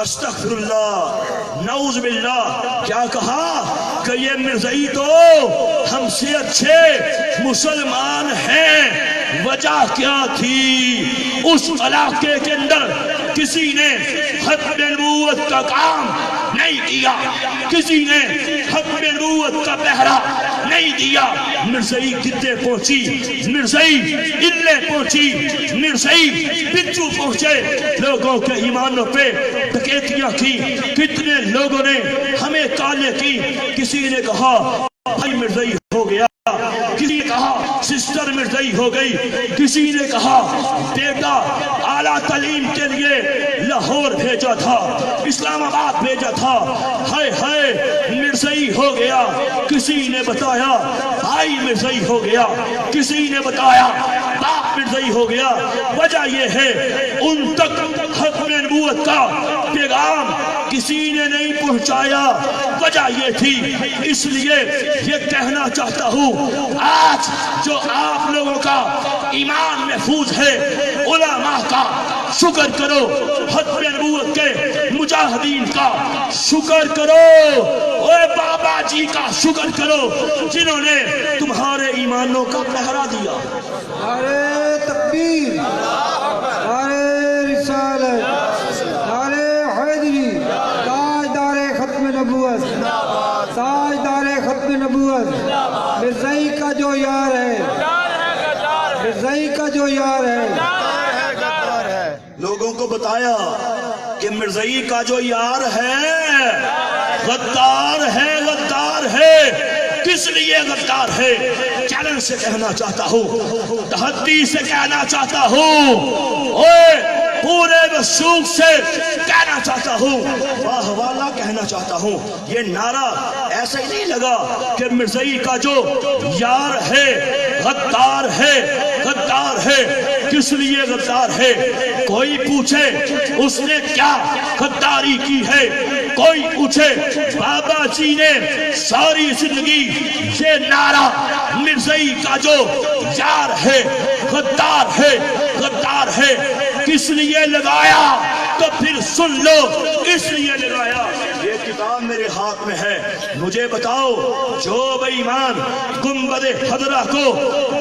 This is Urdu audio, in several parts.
استغفر اللہ، نعوذ باللہ. کیا کہا کہ یہ مرزائی تو ہم سے اچھے مسلمان ہیں. وجہ کیا تھی؟ اس علاقے کے اندر کسی نے ختم نبوت کا کام نہیں کیا، کسی نے ختم نبوت کا پہرا نہیں دیا. مرزائی گدے پہنچی، مرزائی علے پہنچی، مرزائی بچو پہنچے. لوگوں کے ایمانوں پہ ڈکیتیاں کی، کتنے لوگوں نے ہمیں کالے کی. کسی نے کہا بھائی مرزائی ہو گیا، کسی نے کہا سسٹر مرزائی ہو گئی، کسی نے کہا بیٹا اعلیٰ تعلیم کے لیے لاہور بھیجا تھا، اسلام آباد بھیجا تھا، ہائے ہائے مرزائی ہو گیا. کسی نے بتایا بھائی مرزائی ہو گیا، کسی نے بتایا باپ مرزائی ہو گیا. وجہ یہ ہے ان تک ختم نبوت کا پیغام کسی نے نہیں پہنچایا. وجہ یہ تھی. اس لیے یہ کہنا چاہتا ہوں آج جو آپ لوگوں کا ایمان محفوظ ہے، علماء کا شکر کرو، ختم نبوت کے مجاہدین کا شکر کرو، اوے بابا جی کا شکر کرو جنہوں نے تمہارے ایمانوں کا پہرا دیا. نعرہ تکبیر، نعرہ رسالت، نعرہ حیدری، تاجدار ختم نبوت، تاجدار ختم نبوت، مرزائی کا جو یار ہے، مرزائی کا جو یار ہے. لوگوں کو بتایا کہ مرزائی کا جو یار ہے غدار ہے، غدار ہے. کس لیے غدار ہے؟ چیلنج سے کہنا چاہتا ہوں، تحدی سے کہنا چاہتا ہوں، اوے پورے وثوق سے کہنا چاہتا ہوں، باحوالہ کہنا چاہتا ہوں. یہ نعرہ ایسا ہی نہیں لگا کہ مرزائی کا جو یار ہے غدار ہے، غدار ہے. کس لیے غدار ہے؟ کوئی پوچھے اس نے کیا غداری کی ہے، کوئی پوچھے بابا جی نے ساری زندگی یہ نعرہ مرزائی کا جو یار ہے غدار ہے، غدار ہے کس لیے لگایا؟ تو پھر سن لو اس لیے لگایا. یہ کتاب میرے ہاتھ میں ہے. مجھے بتاؤ جو بے ایمان گنبد خضرا کو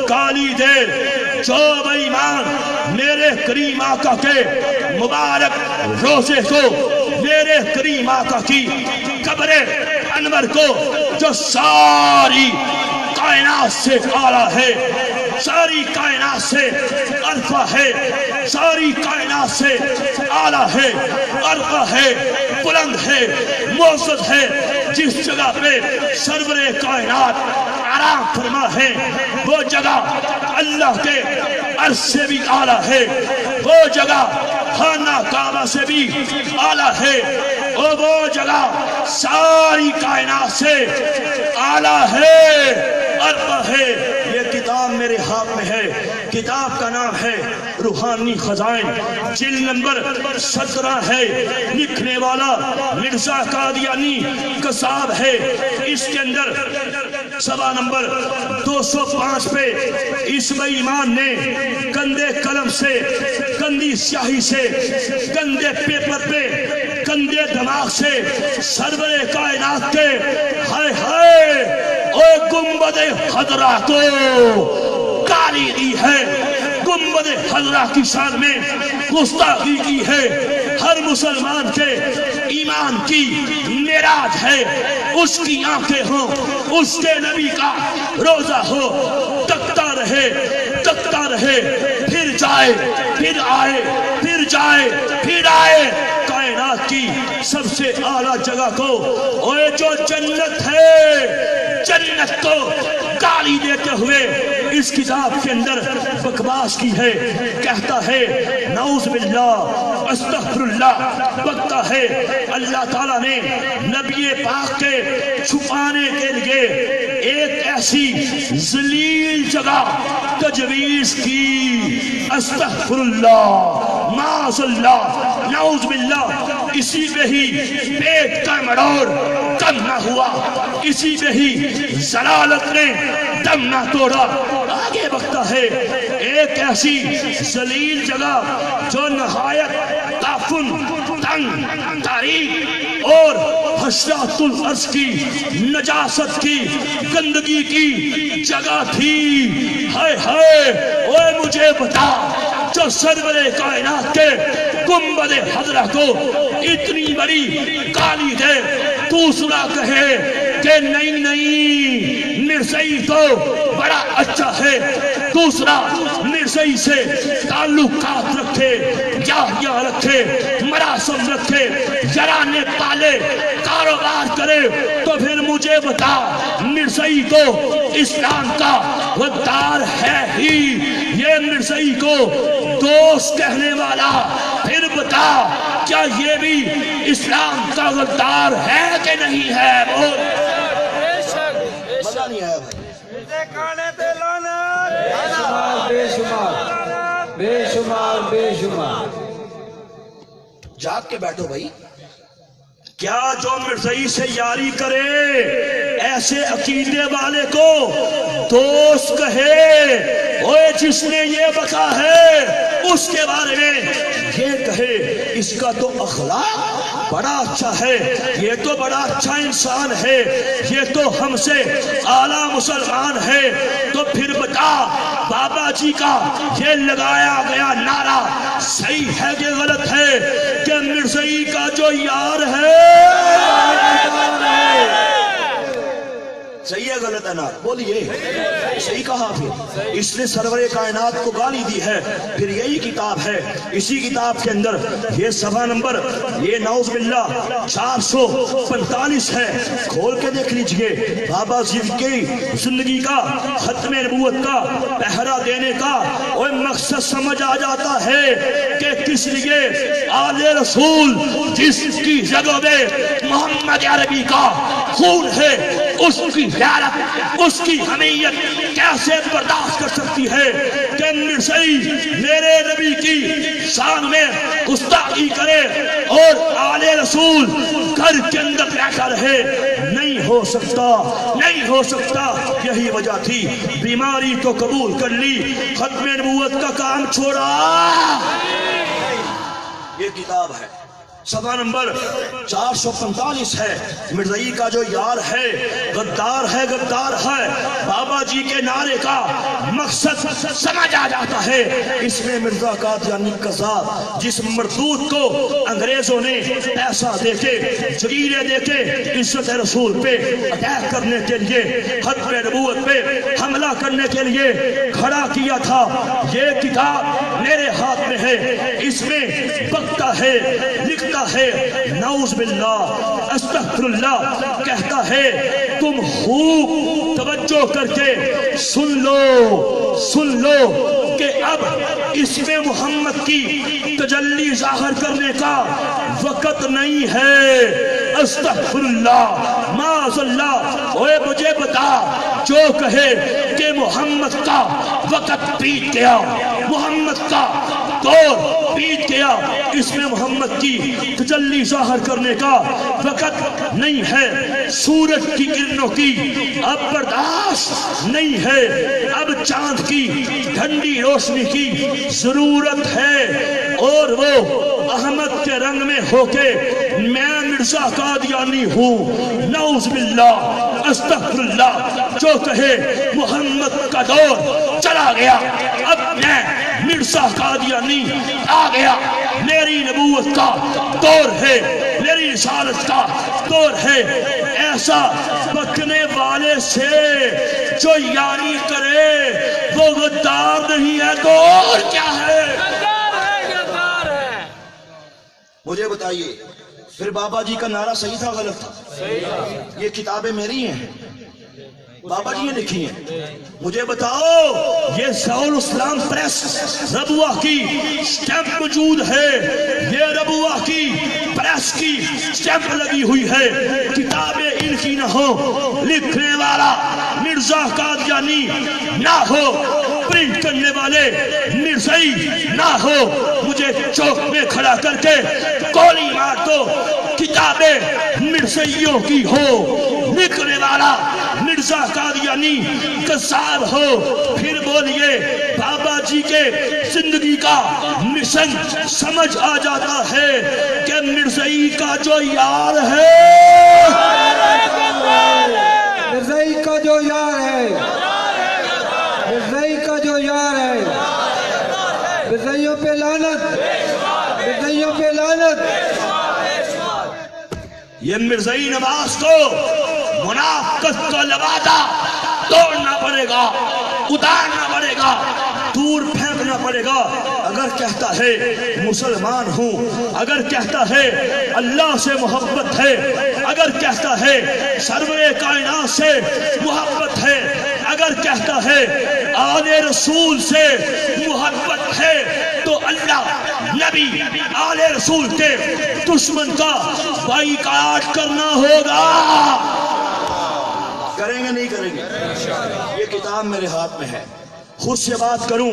گالی دے، جو بے ایمان میرے کریم آقا کے مبارک روزے کو، میرے کریم آقا کی قبر انور کو جو ساری کائنات سے اعلیٰ ہے، ساری کائنات سے عرفہ ہے، ساری کائنات سے اعلیٰ ہے، عرفہ ہے، بلند ہے، معزز ہے، جس جگہ پہ سرور کائنات آرام فرما ہے، وہ جگہ اللہ کے عرش سے بھی اعلیٰ ہے، وہ جگہ خانہ کعبہ سے بھی اعلیٰ ہے، اور وہ جگہ ساری کائنات سے اعلیٰ ہے، عرفہ ہے. یہ کتاب میرے ہاتھ میں ہے. کتاب کا نام ہے روحانی خزائن، جلد نمبر 17 ہے. لکھنے والا مرزا قادیانی قصاب ہے. اس کے اندر صفحہ نمبر 205 پہ اس بے ایمان نے گندے قلم سے، گندی سیاہی سے، گندے پیپر پہ، گندے دماغ سے سرور کائنات کے ہائے ہائے او گنبد خضرا کو گالی دی ہے، گنبد خضرا کی شان میں گستاخی کی ہے. ہر مسلمان کے ایمان کی معراج ہے، اس کی آنکھیں ہوں، اس کے نبی کا روزہ ہو، تکتا رہے، تکتا رہے، پھر جائے، پھر آئے، پھر جائے، پھر آئے کائنات کی سب سے اعلیٰ جگہ کو. اوے جو جنت ہے، جنت کو گالی دیتے ہوئے اس کتاب کے اندر بکواس کی ہے. کہتا ہے نعوذ باللہ، استغفر اللہ. بکتا ہے اللہ تعالیٰ نے نبی پاک کے چھپانے کے لیے ایک ایسی ذلیل جگہ تجویز کی. استغفر اللہ، معاذ اللہ، نعوذ باللہ. اسی میں ہی پیٹ کا مڑوڑ کم نہ ہوا، اسی میں ہی ضلالت نے دم نہ توڑا. آگے بڑھتا ہے ایک ایسی ذلیل جگہ جو نہایت تعفن تنگ تاریخ اور حشرات الارض کی نجاست کی گندگی کی جگہ تھی. ہائے ہائے اوے مجھے بتا جو سرور کائنات کے گنبد حضرہ کو اتنی بڑی گالی دے دوسرا کہے کہ نہیں نہیں مرزائی تو بڑا اچھا ہے, دوسرا مرزائی سے تعلقات رکھے, یاہیا رکھے, مراسم رکھے, یارانے پالے, کاروبار کرے, تو پھر مجھے بتا مرزائی تو اسلام کا غدار ہے ہی, یہ مرزائی کو دوست کہنے والا, پھر بتا کیا یہ بھی اسلام کا غدار ہے کہ نہیں ہے؟ بول. مزہ نہیں آیا بھائی. بے شمار بے شمار بے شمار. جاگ کے بیٹھو بھائی. کیا جو مرزائی سے یاری کرے ایسے عقیدے والے کو دوست کہے؟ اوے جس نے یہ بکا ہے اس کے بارے میں یہ کہے اس کا تو اخلاق بڑا اچھا ہے, یہ تو بڑا اچھا انسان ہے, یہ تو ہم سے اعلیٰ مسلمان ہے, تو پھر بتا بابا جی کا یہ لگایا گیا نعرہ صحیح ہے کہ غلط ہے کہ مرزائی کا جو یار ہے صحیح ہے غلط ہے نا؟ بولیے. صحیح کہا. پھر اس نے سرور کائنات کو گالی دی ہے. پھر یہی کتاب ہے, اسی کتاب کے اندر یہ صفحہ نمبر یہ نعوذ باللہ 445 ہے, کھول کے دیکھ لیجئے. بابا جی کی زندگی کا ختم نبوت کا پہرا دینے کا اور مقصد سمجھ آ جاتا ہے کہ کس لیے آل رسول جس کی جگہ میں محمد عربی کا خون ہے اس کی غیرت اس کی حمیت کیسے برداشت کر سکتی ہے کہ مرزائی میرے نبی کی شان میں گستاخی کرے اور آل رسول گھر کے اندر رہتا رہے؟ نہیں ہو سکتا, نہیں ہو سکتا. یہی وجہ تھی بیماری تو قبول کر لی, ختم نبوت کا کام چھوڑا. یہ کتاب ہے, صفحہ نمبر 445 ہے. مرزائی کا جو یار ہے غدار ہے, غدار ہے. بابا جی کے نعرے کا مقصد سمجھ آ جاتا ہے. اس میں مرزا قادیانی قذاب جس مردود کو انگریزوں نے پیسہ دے کے جگیرے دے کے عزت رسول پہ اٹیک کرنے کے لیے ختم نبوت پہ حملہ کرنے کے لیے کھڑا کیا تھا, یہ کتاب میرے ہاتھ میں ہے. اس میں بکتا ہے, لکھتا ہے, نعوذ باللہ استغفر اللہ, کہتا ہے تم خوب توجہ کر کے سن لو کہ اب اس میں محمد کی تجلی ظاہر کرنے کا وقت نہیں ہے. استغفر اللہ معاذ اللہ. اوے مجھے بتا جو کہے کہ محمد کا وقت بیت گیا, محمد کا دور بیت گیا, اس میں محمد کی تجلی ظاہر کرنے کا وقت نہیں ہے. سورج کی کرنوں کی اب برداشت نہیں ہے, اب چاند کی ٹھنڈی روشنی کی ضرورت ہے, اور وہ احمد کے رنگ میں ہو کے میں مرزا قادیانی ہوں. نعوذ باللہ استغفر اللہ. جو کہے محمد کا دور چلا گیا, اب میں مرزا قادیانی آ گیا, میری نبوت کا دور ہے, میری رسالت کا دور ہے. ایسا بکنے والے سے جو یاری کرے وہ غدار نہیں ہے تو اور کیا ہے؟ مجھے بتائیے پھر بابا جی کا نعرہ صحیح تھا غلط تھا؟ یہ کتابیں میری ہیں, بابا جی نے لکھی ہیں. مجھے بتاؤ یہ ضیاء الاسلام پریس ربوہ کی سٹیمپ موجود ہے, یہ ربوہ کی پریس کی سٹیمپ لگی ہوئی ہے. کتابیں ان کی نہ ہو, لکھنے والا مرزا قادیانی نہ ہو, پرنٹ کرنے والے مرزائی نہ ہو مجھے چوک میں کھڑا کر کے گولی مار دو کتابیں مرزائیوں کی ہو لکھنے والا مرزا قادیانی قذاب ہو پھر بولیے بابا جی کے زندگی کا مشن سمجھ آ جاتا ہے کہ مرزائی کا جو یار ہے مرزائی کا جو یار ہے مرزائی کا جو یار ہے مرزائیوں پہ لعنت مرزائیوں پہ لعنت یہ مرزائی نواز کو منافقت کا لبادہ توڑنا پڑے گا اتارنا پڑے گا دور پھینکنا پڑے گا اگر کہتا ہے مسلمان ہوں اگر کہتا ہے اللہ سے محبت ہے اگر کہتا ہے سرور کائنات سے محبت ہے اگر کہتا ہے آل رسول سے محبت ہے تو اللہ نبی آل رسول کے دشمن کا بائیکاٹ کرنا ہوگا کریں گے نہیں کریں گے یہ کتاب میرے ہاتھ میں ہے خود سے بات کروں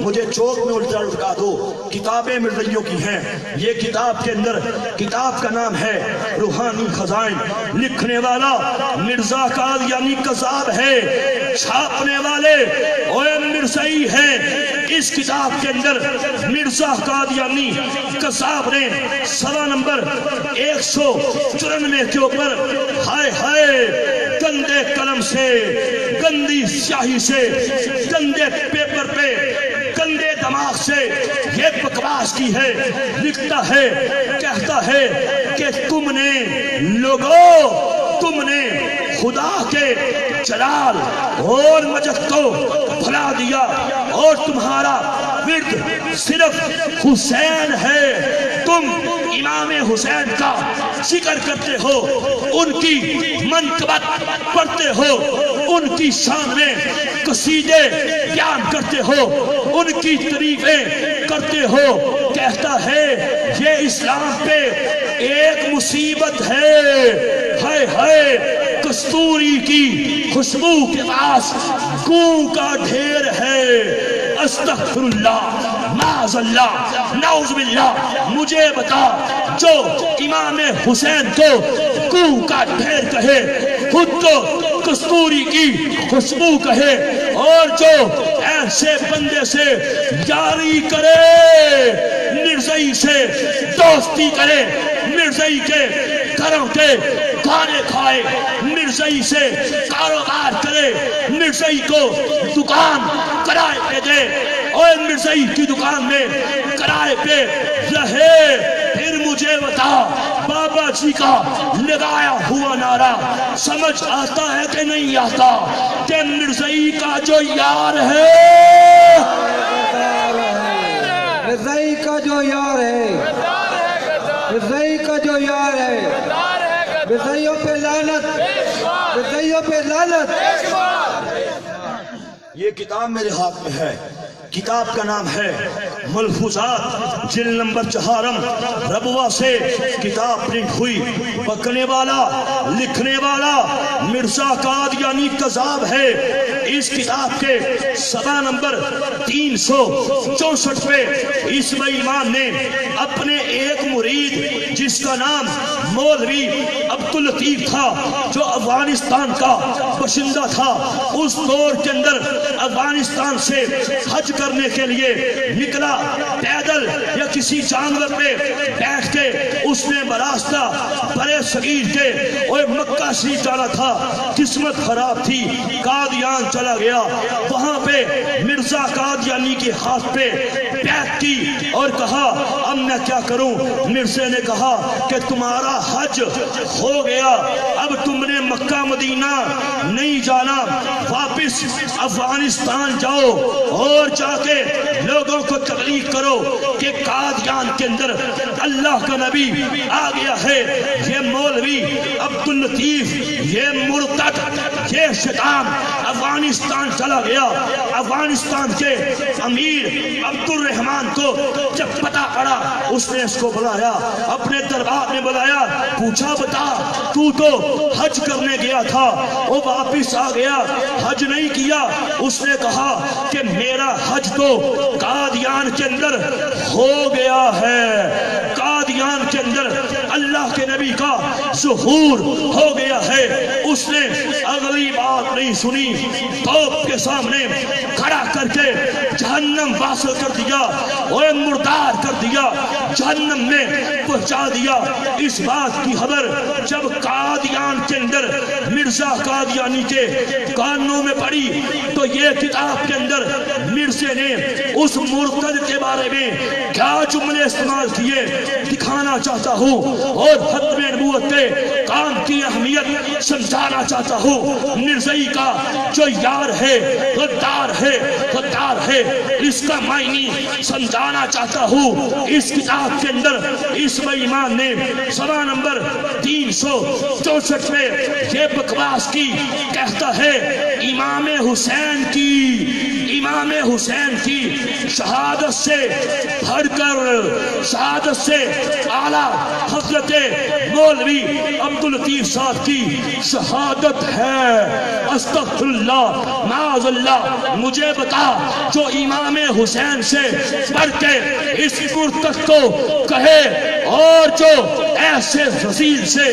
مجھے چوک میں الٹا لٹکا دو کتابیں مرزائیوں کی ہیں یہ کتاب کے اندر کتاب کا نام ہے روحانی خزائن لکھنے والا مرزا قادیانی قذاب ہے چھاپنے والے اوے مرزائی ہیں اس کتاب کے اندر مرزا قادیانی قذاب نے سوا نمبر 194 کے اوپر ہائے ہائے گندے قلم سے گندی سیاہی سے گندے پیپر پہ گندے دماغ سے یہ بکواس کی ہے لکھتا ہے کہتا ہے کہ تم نے لوگوں تم نے خدا کے جلال اور مجد کو بھلا دیا اور تمہارا ورد صرف حسین ہے تم امام حسین کا ذکر کرتے ہو ان کی منقبت پڑھتے ہو ان کی شان میں قصیدے بیان کرتے ہو ان کی تعریفیں کرتے ہو کہتا ہے یہ اسلام پہ ایک مصیبت ہے ہائے ہائے کستوری کی خوشبو کے پاس گوں کا ڈھیر ہے استغفر اللہ معاذ اللہ نعوذ باللہ مجھے بتا جو امام حسین کو گوں کا ڈھیر کہے خود کو کستوری کی خوشبو کہے اور جو ایسے بندے سے یاری کرے مرزائی سے دوستی کرے مرزائی کے گھروں کے کھانے کھائے مرزائی سے کاروبار کرے مرزائی کو دکان کرائے پہ دے اور مرزائی کی دکان میں کرائے پہ رہے پھر مجھے بتا بابا جی کا لگایا ہوا نعرہ سمجھ آتا ہے کہ نہیں آتا کہ مرزائی کا جو یار ہے مرزائی کا جو یار ہے مرزائی کا جو یار ہے مرزائیوں پہ لعنت مرزائیوں پہ لعنت یہ کتاب میرے ہاتھ میں ہے کتاب کا نام ہے ملفوظات جلد نمبر 4 ربوہ سے کتاب پرنٹ ہوئی پکنے والا لکھنے والا مرزا قادیانی قذاب ہے اس کتاب کے صفحہ نمبر 364 پہ اس بے ایمان نے اپنے ایک مرید جس کا نام مولوی عبداللطیف تھا جو افغانستان کا باشندہ تھا اس دور کے اندر افغانستان سے حج کرنے کے لیے نکلا پیدل یا کسی جانور پہ بیٹھ کے اس نے براستہ برے صغیر کے اور مکہ شریف جانا تھا قسمت خراب تھی قادیان چلا گیا وہاں پہ مرزا قادیانی کے ہاتھ پہ بیعت کی اور کہا اب میں کیا کروں مرزا نے کہا کہ تمہارا حج ہو گیا اب تم نے مکہ مدینہ نہیں جانا واپس افغانستان جاؤ اور جا کے لوگوں کو تبلیغ کرو کہ قادیان کے اندر اللہ کا نبی آ گیا ہے، یہ مولوی عبداللطیف، یہ مرتد، یہ شیطان افغانستان چلا گیا۔ افغانستان کے امیر عبد الرحمان کو جب پتہ پڑا، اس نے اس کو بلایا، اپنے دربار میں بلایا، پوچھا بتا تو حج کرنے گیا تھا، وہ واپس آ گیا، حج نہیں کیا۔ اس نے کہا کہ میرا حج تو قادیان کے اندر ہو گیا ہے، قادیان کے اندر اللہ کے نبی کا ظہور ہو گیا ہے۔ اس نے اگلی بات نہیں سنی، توپ کے سامنے کھڑا کر کے جہنم واصل کر دیا، اور مردار کر دیا، جہنم میں پہنچا دیا۔ اس بات کی خبر جب قادیان کے اندر مرزا قادیانی کے کانوں میں پڑی تو یہ کتاب کے اندر مرزے نے اس مرتد کے بارے میں کیا جملے استعمال کیے دکھانا چاہتا ہوں، اور ختم نبوت کے کام کی اہمیت سمجھانا چاہتا ہوں۔ مرزائی کا جو یار ہے غدار ہے، غدار ہے، اس کا معنی سمجھانا چاہتا ہوں۔ اس کتاب کے اندر اس بے ایمان نے صفحہ نمبر 364 میں یہ بکواس کی، کہتا ہے امام حسین کی شہادت سے بڑھ کر، شہادت سے اعلیٰ حضرت مولوی عبداللطیف صاحب کی شہادت ہے۔ استغفر اللہ، معاذ اللہ، مجھے بتا جو امام حسین سے بڑھ کے اس مرتد کو کہے، اور جو ایسے فضیل سے،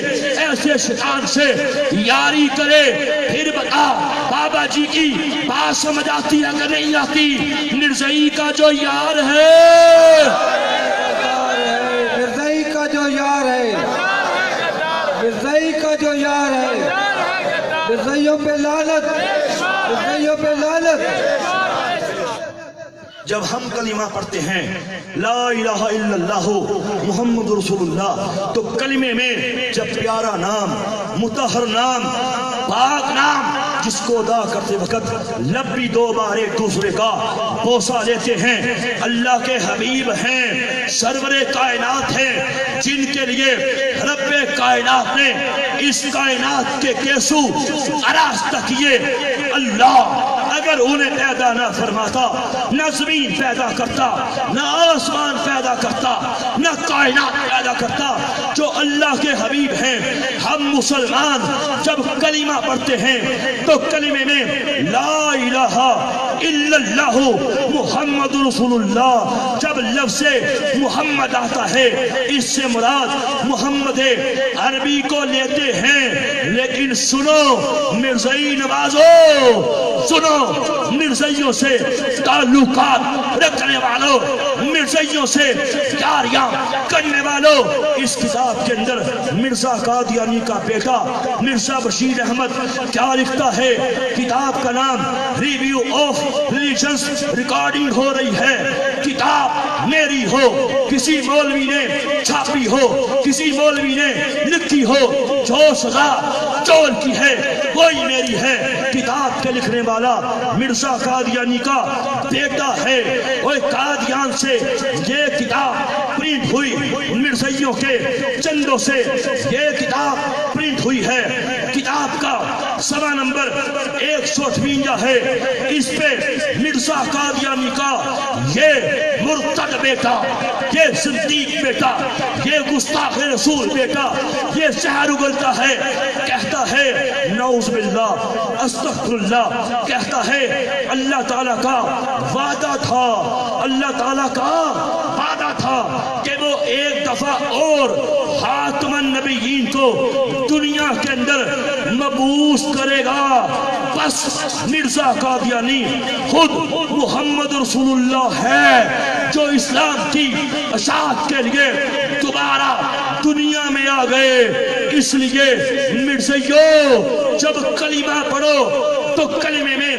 ایسے شیطان سے یاری کرے، پھر بتا بابا جی کی بات سمجھ آتی ہے کہ نہیں آتی؟ مرزائی کا جو یار ہے، مرزائی کا جو یار ہے، مرزائی کا جو یار ہے، مرزائیوں پہ لعنت، مرزائیوں پہ لعنت۔ جب ہم کلمہ پڑھتے ہیں لا الہ الا اللہ محمد رسول اللہ، تو کلمے میں جب پیارا نام، مطہر نام، پاک نام، جس کو ادا کرتے وقت لب بھی دو بار ایک دوسرے کا بوسہ لیتے ہیں، اللہ کے حبیب ہیں، سرور کائنات ہیں، جن کے لیے رب کائنات نے اس کائنات کے کیسو آراستہ کیے۔ اللہ اگر انہیں پیدا نہ فرماتا، نہ زمین پیدا کرتا، نہ آسمان پیدا کرتا، نہ کائنات پیدا کرتا، جو اللہ کے حبیب ہیں۔ ہم مسلمان جب کلمہ پڑھتے ہیں تو کلمے میں لا الہ الا اللہ محمد رسول اللہ، جب لفظ محمد آتا ہے اس سے مراد محمد عربی کو لیتے ہیں۔ لیکن سنو مرزائی نوازو، سنو مرزائیوں سے تعلقات رکھنے والوں، مرزائیوں سے یاریاں کرنے والوں، اس کتاب کے اندر مرزا قادیانی کا بیٹا مرزا بشیر احمد کیا لکھتا ہے؟ کتاب کا نام ریویو آف ریلیجنز ریکارڈنگ ہو رہی ہے۔ کتاب میری ہو، کسی مولوی نے چھاپی ہو، کسی مولوی نے لکھی ہو، جو سزا چور کی ہے وہی میری ہے۔ کتاب کے لکھنے والا مرزا قادیانی کا بیٹا ہے، اور قادیان سے یہ کتاب پرنٹ ہوئی، مرزائیوں کے چندوں سے یہ کتاب پرنٹ ہوئی ہے۔ کتاب کا صفحہ نمبر 158 ہے، اس پہ مرزا قادیانی کا یہ مرتد بیٹا، یہ زندیق بیٹا، یہ گستاخ رسول بیٹا یہ زہر اگلتا ہے، کہتا ہے نعوذ باللہ، استغفر اللہ، کہتا ہے اللہ تعالیٰ کا وعدہ تھا، اللہ تعالیٰ کا وعدہ تھا کہ وہ ایک دفعہ اور خاتم النبیین کو دنیا کے اندر مبعوث کرے گا۔ بس مرزا قادیانی خود محمد رسول اللہ ہے، جو اسلام کی اشاعت کے لیے دوبارہ دنیا میں آ گئے۔ اس لیے مرزائیوں جب کلمہ پڑھو تو کلمے میں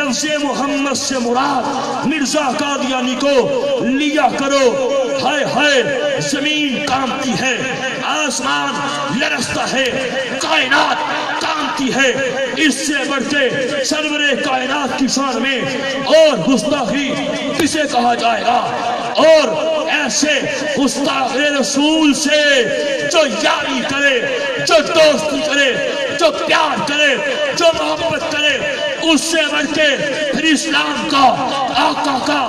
لفظ محمد سے مراد مرزا قادیانی کو لیا کرو۔ ہائے ہائے زمین کانپتی ہے، آسمان لرزتا ہے، کائنات کانپتی ہے، اس سے بڑھ کے سرور کائنات کی شان میں اور گستاخی کسے کہا جائے گا؟ اور ایسے گستاخ رسول سے جو یاری کرے، جو دوستی کرے، جو پیار کرے، جو محبت کرے، اس سے بڑھ کے پھر اسلام کا، آقا کا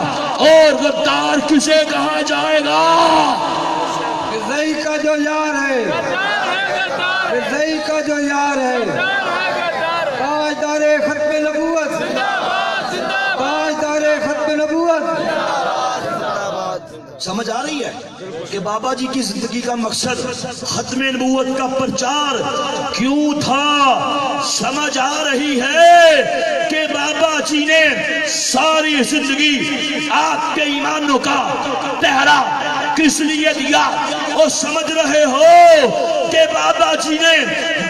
اور غدار کسے کہا جائے گا؟ مرزائی کا جو یار ہے، مرزائی کا جو یار ہے، تاجدار ختم نبوت، تاجدار ختم نبوت۔ سمجھ آ رہی ہے کہ بابا جی کی زندگی کا مقصد ختم نبوت کا پرچار کیوں تھا؟ سمجھ آ رہی ہے کہ بابا جی نے ساری زندگی آپ کے ایمانوں کا پہرا کس لیے دیا؟ اور سمجھ رہے ہو کہ بابا جی نے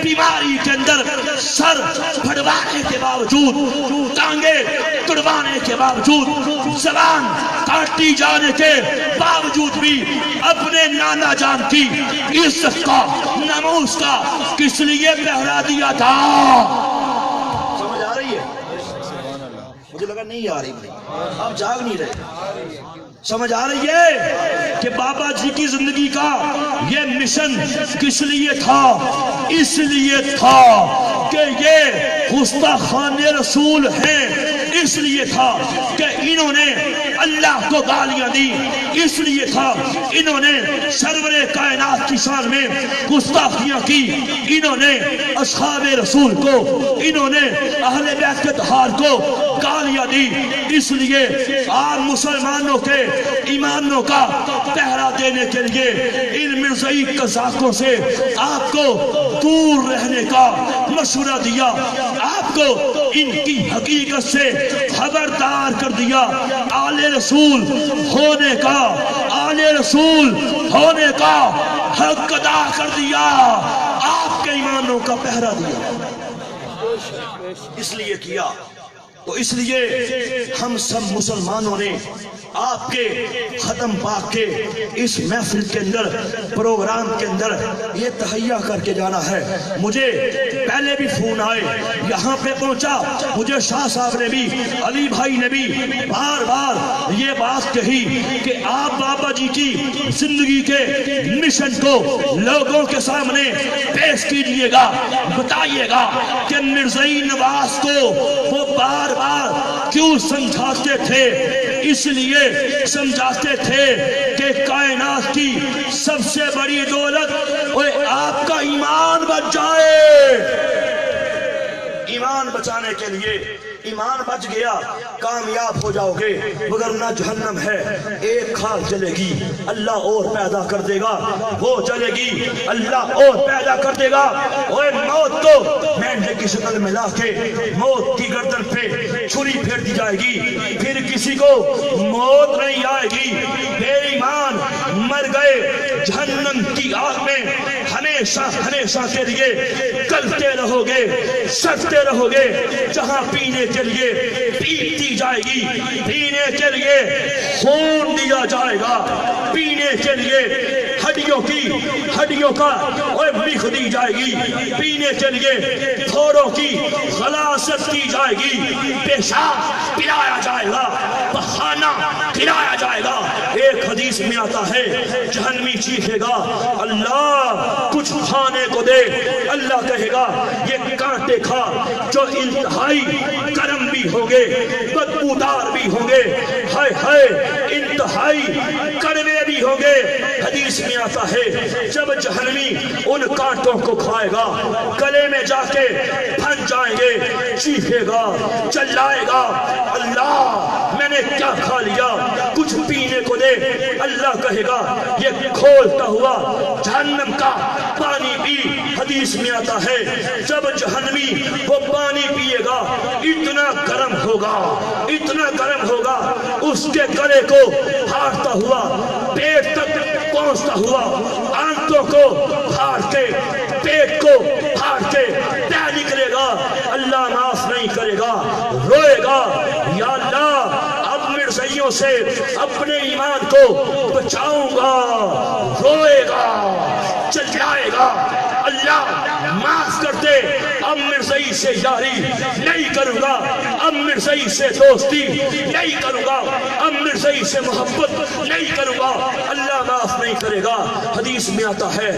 بیماری کے اندر سر پھڑوانے کے باوجود، ٹانگیں تڑوانے کے باوجود، زبان کاٹی جانے کے باوجود بھی اپنے نانا جان کی عزت کا، ناموس کا کس لیے پہرا دیا تھا؟ سمجھ آ رہی ہے؟ مجھے لگا نہیں آ رہی، آپ جاگ نہیں رہے۔ سمجھ آ رہی ہے کہ بابا جی کی زندگی کا یہ مشن کس لیے تھا؟ اس لیے تھا کہ یہ گستاخان رسول ہیں، اس لیے تھا کہ انہوں نے اللہ کو گالیاں دی، اس لیے تھا انہوں نے سرور کائنات کی شان میں گستاخیاں کی، انہوں نے اصحاب رسول کو، انہوں نے اہل بیت کے اطہار کو گالیاں دی، اس لیے آپ مسلمانوں کے ایمانوں کا پہرا دینے کے لیے ان مرزائی قزاقوں سے آپ کو دور رہنے کا مشورہ دیا، آپ کو ان کی حقیقت سے خبردار کر دیا، آل رسول ہونے کا، آل رسول ہونے کا حق ادا کر دیا، آپ کے ایمانوں کا پہرا دیا۔ اس لیے کیا تو اس لیے ہم سب مسلمانوں نے آپ کے ختم پاک کے اس محفل کے اندر، پروگرام کے اندر یہ تہیہ کر کے جانا ہے۔ مجھے پہلے بھی فون آئے، یہاں پہ پہنچا مجھے شاہ صاحب نے بھی، علی بھائی نے بھی بار بار یہ بات کہی کہ آپ بابا جی کی زندگی کے مشن کو لوگوں کے سامنے پیش کیجئے گا، بتائیے گا کہ مرزائی نواز کو وہ بار بار کیوں سمجھاتے تھے؟ اس لیے سمجھاتے تھے کہ کائنات کی سب سے بڑی دولت آپ کا ایمان بچ جائے۔ ایمان بچانے کے لیے، ایمان بچ گیا کامیاب ہو جاؤ گے، مگر نہ جہنم ہے ایک خاک جلے گی، اللہ اور پیدا کر دے گا، وہ جلے گی اللہ اور پیدا کر دے گا۔ اور موت کو مینڈے کی شکل میں لا کے موت کی گردن پہ چھری پھیر دی جائے گی، پھر کسی کو موت نہیں آئے گی۔ بے ایمان مر گئے جہنم کی آگ میں ہمیشہ ہمیشہ کے لیے گلتے رہو گے، سڑتے رہو گے، جہاں پینے کے لیے پیتی جائے گی، پینے کے لیے خون دیا جائے گا، پینے کے لیے ہڈیوں کا مخ دی جائے گی، پینے کے لیے تھوڑوں کی غلاظت کی جائے گی، پیشاب پلایا جائے گا، بہانہ کھلایا جائے گا۔ ایک حدیث میں آتا ہے جہنمی چیخے گا اللہ کچھ کھانے کو دے، اللہ کہے گا یہ کانٹے کھا جو انتہائی گرم بھی ہوں گے، بدبودار بھی ہوں گے، ہائے ہائے انتہائی کڑوے بھی ہوں گے۔ حدیث میں آتا ہے جب جہنمی ان کانٹوں کو کھائے گا گلے میں جا کے پھن جائیں گے، چیخے گا، چلائے گا اللہ میں نے کیا کھا لیا، کچھ پینے کو دے۔ اللہ کہے گا یہ کھولتا ہوا جہنم کا پانی پی۔ حدیث میں آتا ہے جب جہنمی وہ پانی پیے گا اتنا گرم ہوگا، اتنا گرم ہوگا، اس کے گلے کو پھاڑتا ہوا، پیٹ تک پہنچتا ہوا، آنتوں کو پھاڑ کے، پیٹ کو پھاڑ کے نکلے گا، اللہ معاف نہیں کرے گا۔ روئے گا یا اللہ اب مرزائیوں سے اپنے ایمان کو بچاؤں گا، روئے گا، چلائے گا، اللہ معاف کر دے، اب مرزائی سے یاری نہیں کروں گا، اب مرزائی سے دوستی نہیں کروں گا، اب مرزائی سے محبت نہیں کروں گا، اللہ معاف نہیں کرے گا۔ حدیث میں آتا ہے